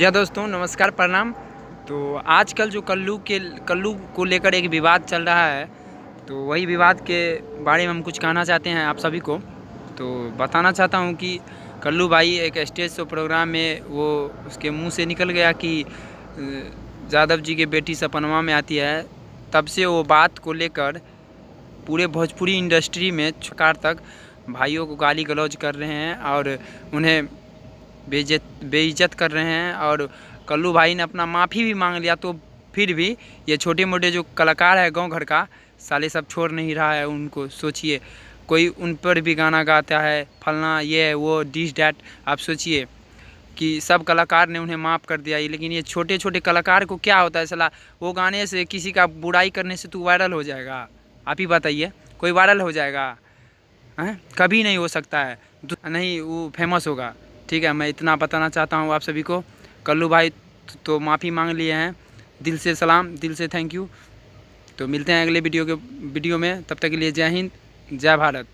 जी दोस्तों, नमस्कार, प्रणाम। तो आजकल जो कल्लू को लेकर एक विवाद चल रहा है, तो वही विवाद के बारे में हम कुछ कहना चाहते हैं आप सभी को। तो बताना चाहता हूँ कि कल्लू भाई एक स्टेज शो प्रोग्राम में वो उसके मुंह से निकल गया कि यादव जी की बेटी सपनवा में आती है। तब से वो बात को लेकर पूरे भोजपुरी इंडस्ट्री में सरकार तक भाइयों को गाली गलौज कर रहे हैं और उन्हें बेइज्जत कर रहे हैं। और कल्लू भाई ने अपना माफ़ी भी मांग लिया, तो फिर भी ये छोटे मोटे जो कलाकार है गांव घर का, साले सब छोड़ नहीं रहा है उनको। सोचिए, कोई उन पर भी गाना गाता है, फलना ये है वो डिस डैट। आप सोचिए कि सब कलाकार ने उन्हें माफ़ कर दिया, लेकिन ये छोटे छोटे कलाकार को क्या होता है साला, वो गाने से किसी का बुराई करने से तू वायरल हो जाएगा? आप ही बताइए, कोई वायरल हो जाएगा? हैं? कभी नहीं हो सकता है, नहीं वो फेमस होगा। ठीक है, मैं इतना बताना चाहता हूँ आप सभी को। कल्लू भाई तो माफ़ी मांग लिए हैं, दिल से सलाम, दिल से थैंक यू। तो मिलते हैं अगले वीडियो में, तब तक के लिए जय हिंद, जय भारत।